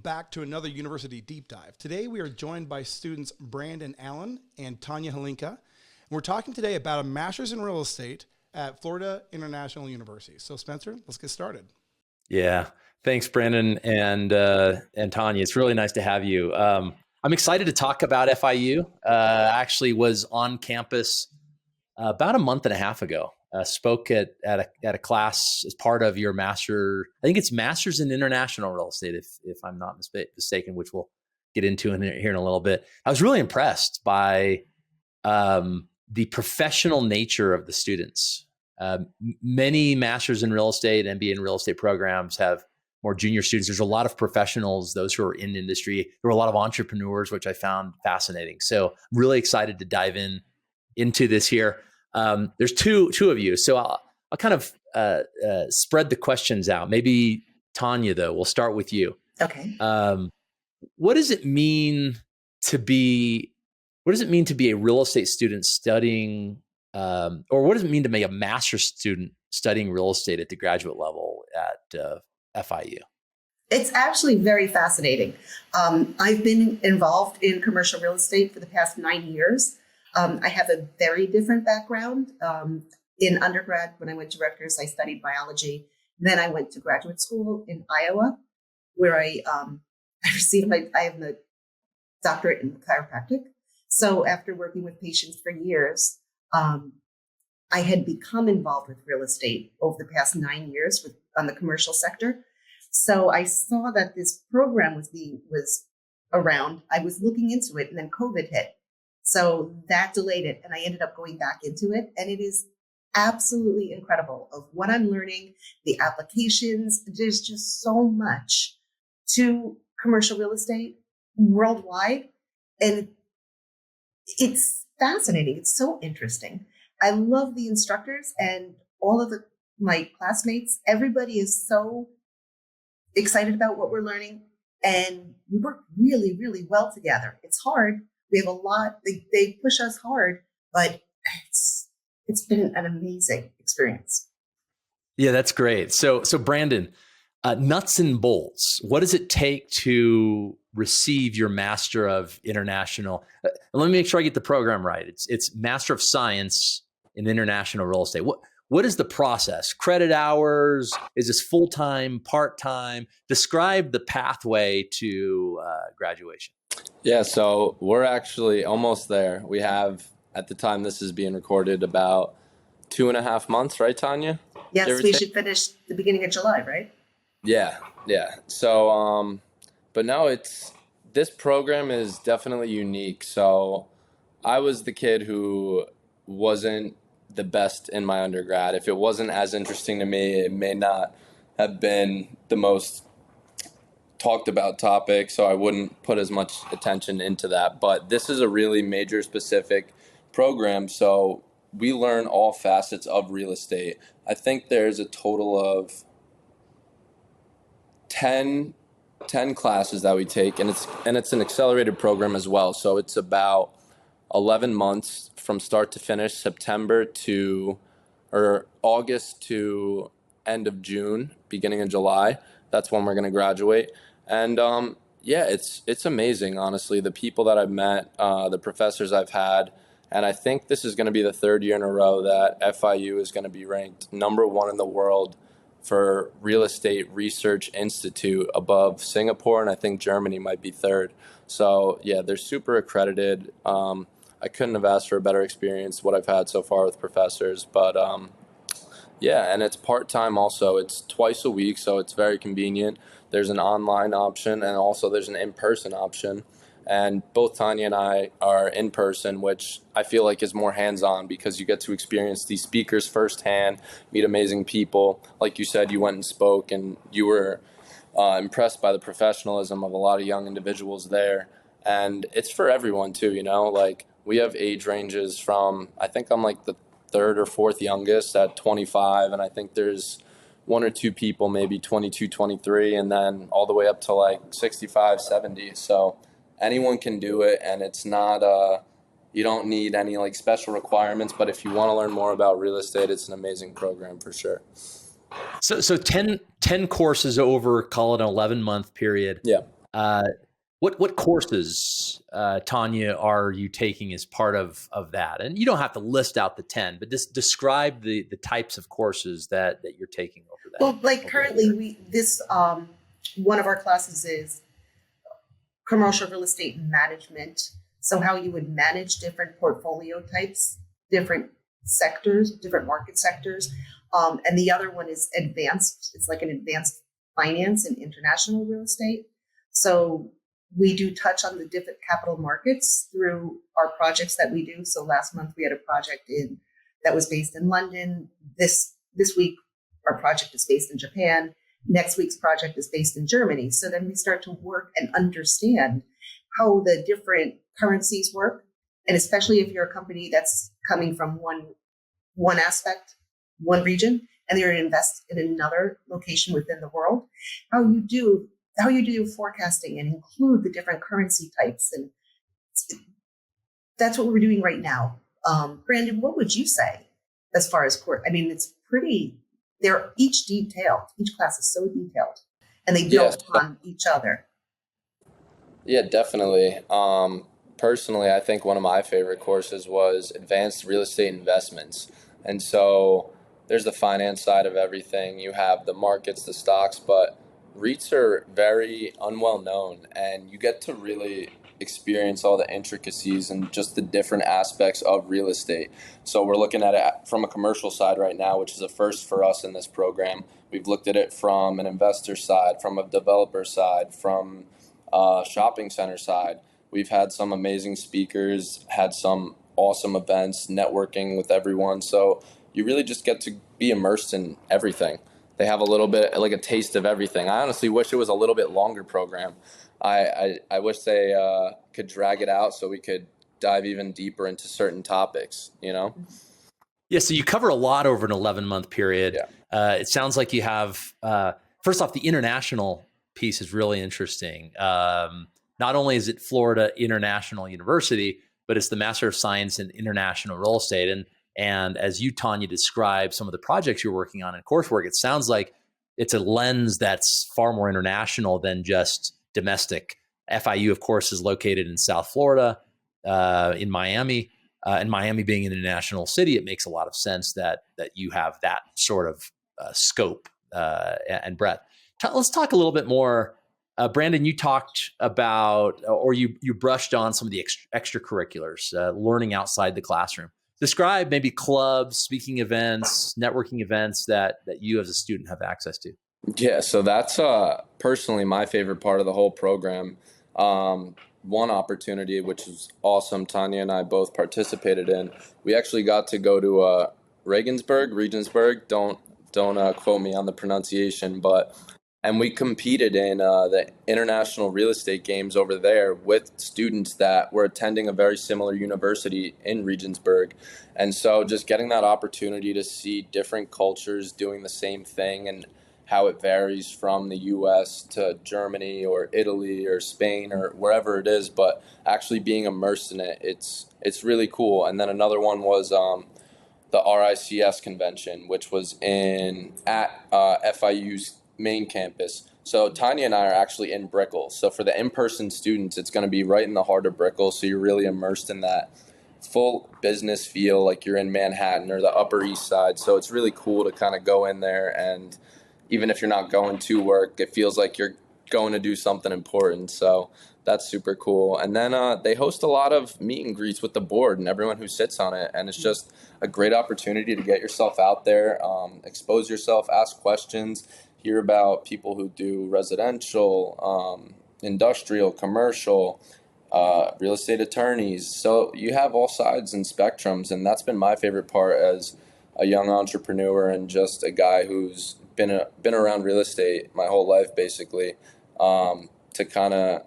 back to another University Deep Dive. Today we are joined by students Brandon Allen and Tanya Halinka. And we're talking today about a master's in real estate at Florida International University. So Spencer, let's get started. Yeah, thanks Brandon and Tanya. It's really nice to have you. I'm excited to talk about FIU. Actually was on campus about a month and a half ago. Spoke at a class as part of your master. I think it's Masters in International Real Estate, if I'm not mistaken, which we'll get into here in a little bit. I was really impressed by the professional nature of the students. Many Masters in Real Estate, MBA in Real Estate programs have more junior students. There's a lot of professionals, those who are in industry. There were a lot of entrepreneurs, which I found fascinating. So I'm really excited to dive into this here. There's two of you, so I'll kind of spread the questions out. Maybe Tanya, though, we'll start with you. Okay. What does it mean to be a real estate student studying, or what does it mean to be a master's student studying real estate at the graduate level at FIU? It's actually very fascinating. I've been involved in commercial real estate for the past 9 years. I have a very different background. In undergrad, when I went to Rutgers, I studied biology. Then I went to graduate school in Iowa, where I received I have a doctorate in chiropractic. So after working with patients for years, I had become involved with real estate over the past 9 years on the commercial sector. So I saw that this program was around. I was looking into it, and then COVID hit. So that delayed it, and I ended up going back into it, and it is absolutely incredible of what I'm learning, the applications. There's just so much to commercial real estate worldwide, and it's fascinating. It's so interesting. I love the instructors and all of my classmates. Everybody is so excited about what we're learning, and we work really, really well together. It's hard. We have a lot, they push us hard, but it's been an amazing experience. Yeah, that's great. So Brandon, nuts and bolts, what does it take to receive your Master of International? Let me make sure I get the program right. It's Master of Science in International Real Estate. What is the process? Credit hours? Is this full-time, part-time? Describe the pathway to graduation. Yeah, so we're actually almost there. We have, at the time this is being recorded, about 2.5 months, right, Tanya? Yes, we should finish the beginning of July, right? Yeah. So, but no, this program is definitely unique. So I was the kid who wasn't the best in my undergrad. If it wasn't as interesting to me, it may not have been the most talked about topic, so I wouldn't put as much attention into that. But this is a really major specific program, so we learn all facets of real estate. I think there's a total of 10 classes that we take, and it's an accelerated program as well. So it's about 11 months from start to finish, August to end of June, beginning of July. That's when we're going to graduate. And it's amazing, honestly, the people that I've met, the professors I've had. And I think this is going to be the third year in a row that FIU is going to be ranked #1 in the world for Real Estate Research Institute, above Singapore, and I think Germany might be third. So, yeah, they're super accredited. I couldn't have asked for a better experience, what I've had so far with professors. But, yeah, and it's part-time also. It's twice a week, so it's very convenient. There's an online option, and also there's an in-person option. And both Tanya and I are in person, which I feel like is more hands-on because you get to experience these speakers firsthand, meet amazing people. Like you said, you went and spoke, and you were impressed by the professionalism of a lot of young individuals there. And it's for everyone too, like we have age ranges from, I think I'm like the third or fourth youngest at 25, and I think there's one or two people, maybe 22, 23, and then all the way up to like 65, 70. So anyone can do it, and it's not, you don't need any like special requirements, but if you want to learn more about real estate, it's an amazing program for sure. So 10 courses over, call it an 11-month period. Yeah. What courses, Tanya, are you taking as part of that? And you don't have to list out the 10, but just describe the types of courses that you're taking over that. Well, like currently, one of our classes is commercial real estate management. So how you would manage different portfolio types, different sectors, different market sectors. And the other one is advanced. It's like an advanced finance and international real estate. So we do touch on the different capital markets through our projects that we do. So last month we had a project that was based in London. This week our project is based in Japan. Next week's project is based in Germany. So then we start to work and understand how the different currencies work. And especially if you're a company that's coming from one aspect, one region, and you're to invest in another location within the world, how you do forecasting and include the different currency types. And that's what we're doing right now. Brandon, what would you say as far as course? I mean, it's pretty, they're each detailed. Each class is so detailed and they build on each other. Yeah, definitely. Personally, I think one of my favorite courses was advanced real estate investments. And so there's the finance side of everything. You have the markets, the stocks, but REITs are very unwell known, and you get to really experience all the intricacies and just the different aspects of real estate. So we're looking at it from a commercial side right now, which is a first for us in this program. We've looked at it from an investor side, from a developer side, from a shopping center side. We've had some amazing speakers, had some awesome events, networking with everyone. So you really just get to be immersed in everything. They have a little bit like a taste of everything. I honestly wish it was a little bit longer program. I wish they could drag it out so we could dive even deeper into certain topics, you know? Yeah, so you cover a lot over an 11-month period. Yeah. It sounds like you have, first off, the international piece is really interesting. Not only is it Florida International University, but it's the Master of Science in International Real Estate. And as you, Tanya, described some of the projects you're working on in coursework, it sounds like it's a lens that's far more international than just domestic. FIU, of course, is located in South Florida, in Miami. And Miami being an international city, it makes a lot of sense that you have that sort of scope and breadth. Let's talk a little bit more. Brandon, you talked about, or you brushed on some of the extracurriculars, learning outside the classroom. Describe maybe clubs, speaking events, networking events that you as a student have access to. Yeah, so that's personally my favorite part of the whole program. One opportunity, which is awesome, Tanya and I both participated in. We actually got to go to Regensburg. Don't quote me on the pronunciation, and we competed in the international real estate games over there with students that were attending a very similar university in Regensburg. And so just getting that opportunity to see different cultures doing the same thing and how it varies from the US to Germany or Italy or Spain or wherever it is, but actually being immersed in it, it's really cool. And then another one was the RICS convention, which was at FIU's main campus. So Tanya and I are actually in Brickell. So for the in-person students, it's going to be right in the heart of Brickell. So you're really immersed in that full business feel, like you're in Manhattan or the Upper East Side. So it's really cool to kind of go in there, and even if you're not going to work, it feels like you're going to do something important. So that's super cool. And then they host a lot of meet and greets with the board and everyone who sits on it. And it's just a great opportunity to get yourself out there, expose yourself, ask questions, hear about people who do residential, industrial, commercial, real estate attorneys. So you have all sides and spectrums. And that's been my favorite part as a young entrepreneur and just a guy who's been around real estate my whole life, basically, to kind of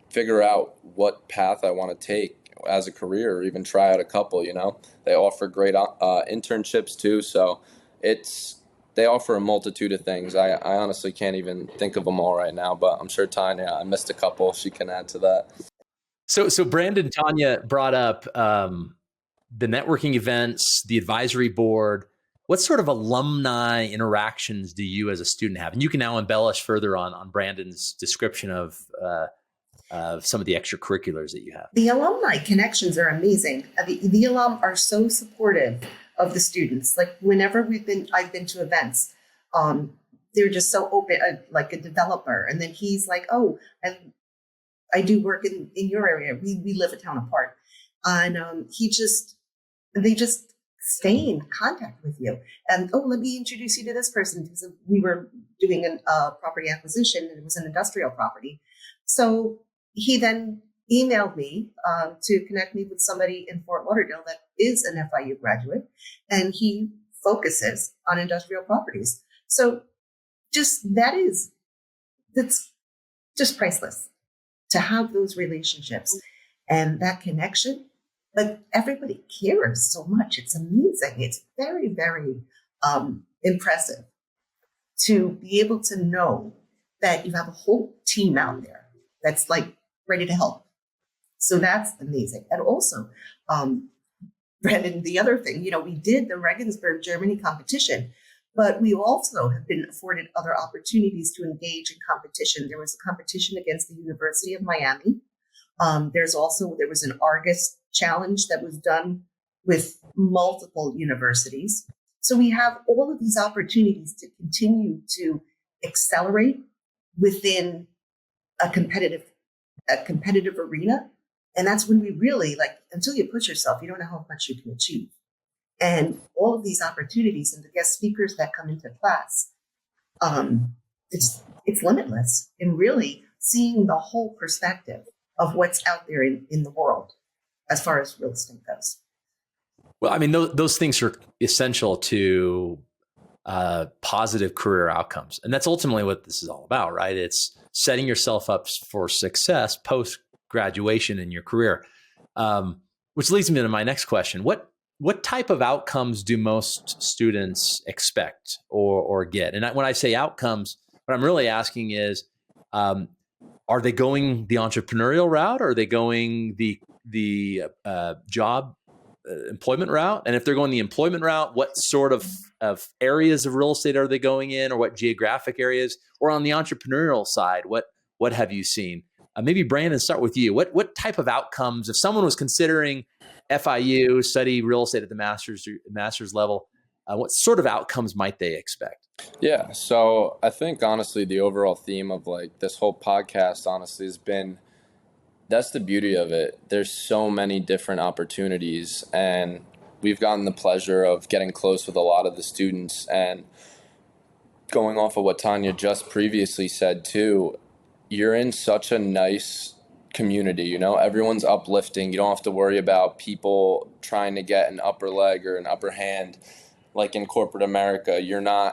figure out what path I want to take as a career, or even try out a couple. You know, they offer great internships too, so they offer a multitude of things. I honestly can't even think of them all right now, but I'm sure Tanya, I missed a couple. She can add to that. So Brandon, Tanya brought up the networking events, the advisory board. what sort of alumni interactions do you as a student have? And you can now embellish further on Brandon's description of some of the extracurriculars that you have. The alumni connections are amazing. The alum are so supportive of the students. Like whenever I've been to events, they're just so open, like a developer. And then he's like, oh, I do work in your area. We live a town apart. And they just stay in contact with you. And, oh, let me introduce you to this person. Because we were doing a property acquisition and it was an industrial property. So he then emailed me to connect me with somebody in Fort Lauderdale that is an FIU graduate. And he focuses on industrial properties. So that's just priceless to have those relationships and that connection. But everybody cares so much. It's amazing. It's very, very impressive to be able to know that you have a whole team out there that's like ready to help. So that's amazing. And also, Brandon, the other thing, we did the Regensburg, Germany competition, but we also have been afforded other opportunities to engage in competition. There was a competition against the University of Miami. There was an Argus challenge that was done with multiple universities. So we have all of these opportunities to continue to accelerate within a competitive arena. And that's when we really, until you push yourself, you don't know how much you can achieve. And all of these opportunities and the guest speakers that come into class, it's limitless in really seeing the whole perspective of what's out there in the world as far as real estate goes. Well, I mean, those things are essential to positive career outcomes. And that's ultimately what this is all about, right? It's setting yourself up for success post-graduation in your career, which leads me to my next question. What type of outcomes do most students expect or get? And when I say outcomes, what I'm really asking is, are they going the entrepreneurial route? Or are they going the job employment route? And if they're going the employment route, what sort of areas of real estate are they going in, or what geographic areas? Or on the entrepreneurial side, what have you seen? Maybe Brandon, start with you. What type of outcomes, if someone was considering FIU, study real estate at the master's level, what sort of outcomes might they expect? Yeah, so I think honestly the overall theme of this whole podcast honestly has been, that's the beauty of it. There's so many different opportunities, and we've gotten the pleasure of getting close with a lot of the students. And going off of what Tanya just previously said too, you're in such a nice community, everyone's uplifting. You don't have to worry about people trying to get an upper leg or an upper hand. Like in corporate America,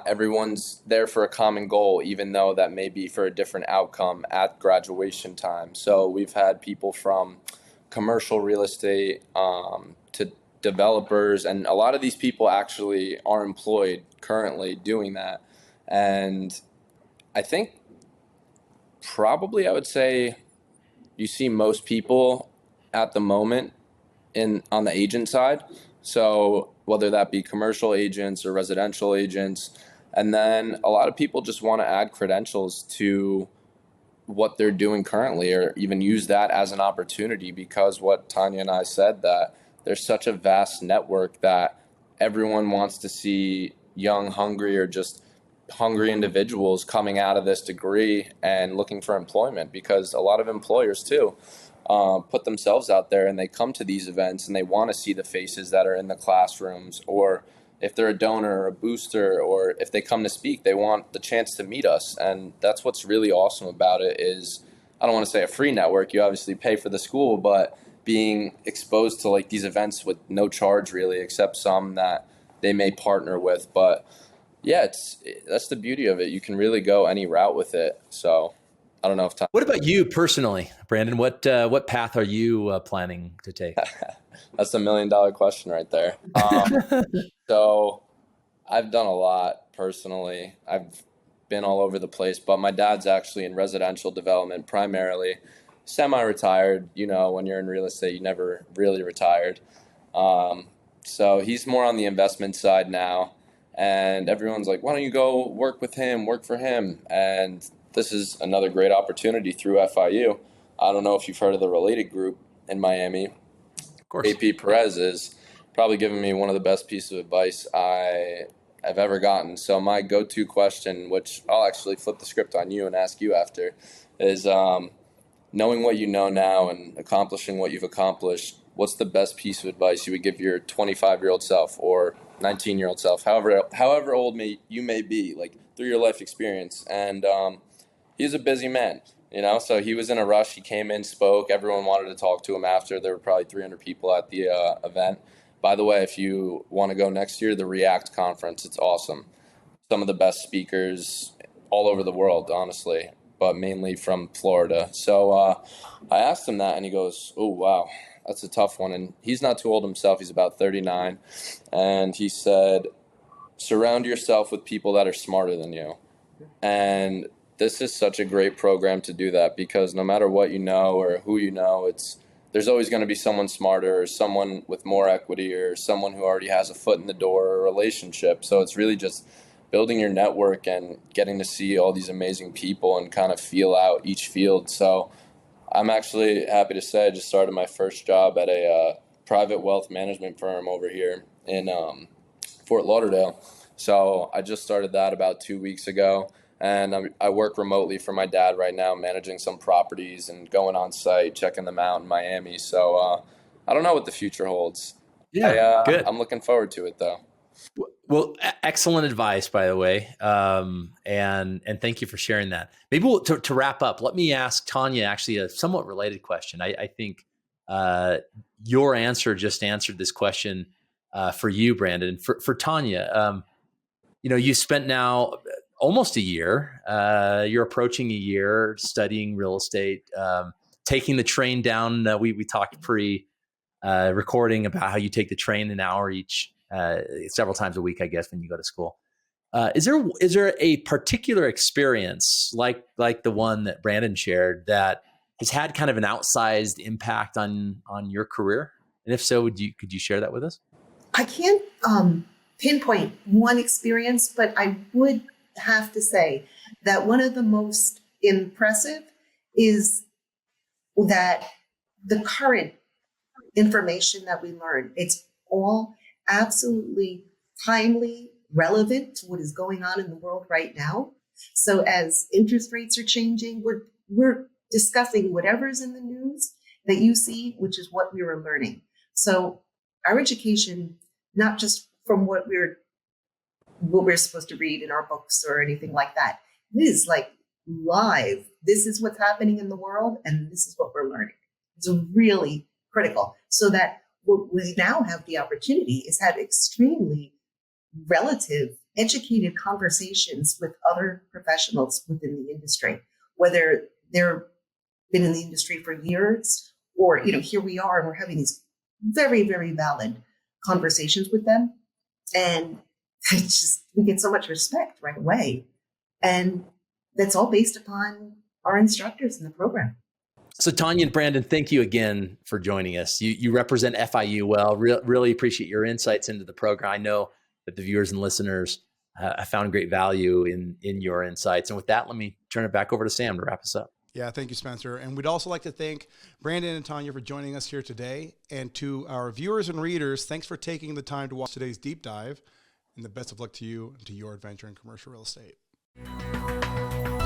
everyone's there for a common goal, even though that may be for a different outcome at graduation time. So we've had people from commercial real estate to developers, and a lot of these people actually are employed currently doing that. And I think probably I would say you see most people at the moment on the agent side. So whether that be commercial agents or residential agents. And then a lot of people just want to add credentials to what they're doing currently, or even use that as an opportunity, because what Tanya and I said, that there's such a vast network that everyone wants to see young, hungry, or just hungry individuals coming out of this degree and looking for employment, because a lot of employers too put themselves out there, and they come to these events and they want to see the faces that are in the classrooms, or if they're a donor or a booster, or if they come to speak, they want the chance to meet us. And that's what's really awesome about it is, I don't want to say a free network, you obviously pay for the school, but being exposed to these events with no charge really, except some that they may partner with. But yeah, that's the beauty of it. You can really go any route with it. So I don't know if What about you personally, Brandon? What path are you planning to take? That's $1 million question right there. So I've done a lot personally. I've been all over the place, but my dad's actually in residential development primarily, semi-retired. When you're in real estate, you never really retired. So he's more on the investment side now. And everyone's like, why don't you go work with him, work for him? And this is another great opportunity through FIU. I don't know if you've heard of the Related Group in Miami. Of course. AP Perez is probably giving me one of the best pieces of advice I've ever gotten. So my go-to question, which I'll actually flip the script on you and ask you after, is knowing what you know now and accomplishing what you've accomplished, what's the best piece of advice you would give your 25-year-old self or 19-year-old self, however old you may be, like through your life experience? And he's a busy man, so he was in a rush. He came in, spoke. Everyone wanted to talk to him after. There were probably 300 people at the event. By the way, if you want to go next year, the React conference, it's awesome. Some of the best speakers all over the world, honestly, but mainly from Florida. So I asked him that, and he goes, oh, wow, that's a tough one. And he's not too old himself. He's about 39. And he said, surround yourself with people that are smarter than you. And this is such a great program to do that, because no matter what you know or who you know, there's always going to be someone smarter or someone with more equity or someone who already has a foot in the door or a relationship. So it's really just building your network and getting to see all these amazing people and kind of feel out each field. So I'm actually happy to say I just started my first job at a private wealth management firm over here in Fort Lauderdale. So I just started that about 2 weeks ago. And I work remotely for my dad right now, managing some properties and going on site, checking them out in Miami. So I don't know what the future holds. Yeah, good. I'm looking forward to it, though. Well, excellent advice, by the way. And thank you for sharing that. Maybe to wrap up, let me ask Tanya actually a somewhat related question. I think your answer just answered this question for you, Brandon. For Tanya, you spent now almost a year. You're approaching a year studying real estate, taking the train down. We talked pre-recording about how you take the train an hour each, several times a week, I guess, when you go to school. Is there a particular experience like the one that Brandon shared that has had kind of an outsized impact on your career? And if so, could you share that with us? I can't pinpoint one experience, but I would have to say that one of the most impressive is that the current information that we learn, it's all absolutely timely, relevant to what is going on in the world right now. So as interest rates are changing, we're discussing whatever's in the news that you see, which is what we were learning. So our education, not just from what we're supposed to read in our books or anything like that. It is like live. This is what's happening in the world, and this is what we're learning. It's really critical. So that what we now have the opportunity is have extremely relative, educated conversations with other professionals within the industry, whether they've been in the industry for years or, here we are and we're having these very, very valid conversations with them. And we get so much respect right away. And that's all based upon our instructors in the program. So Tanya and Brandon, thank you again for joining us. You represent FIU well. Really appreciate your insights into the program. I know that the viewers and listeners have found great value in your insights. And with that, let me turn it back over to Sam to wrap us up. Yeah, thank you, Spencer. And we'd also like to thank Brandon and Tanya for joining us here today. And to our viewers and readers, thanks for taking the time to watch today's deep dive. And the best of luck to you and to your adventure in commercial real estate.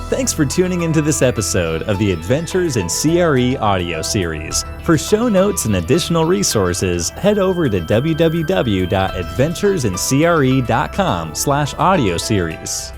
Thanks for tuning into this episode of the Adventures in CRE audio series. For show notes and additional resources, head over to www.adventuresincre.com/audio series.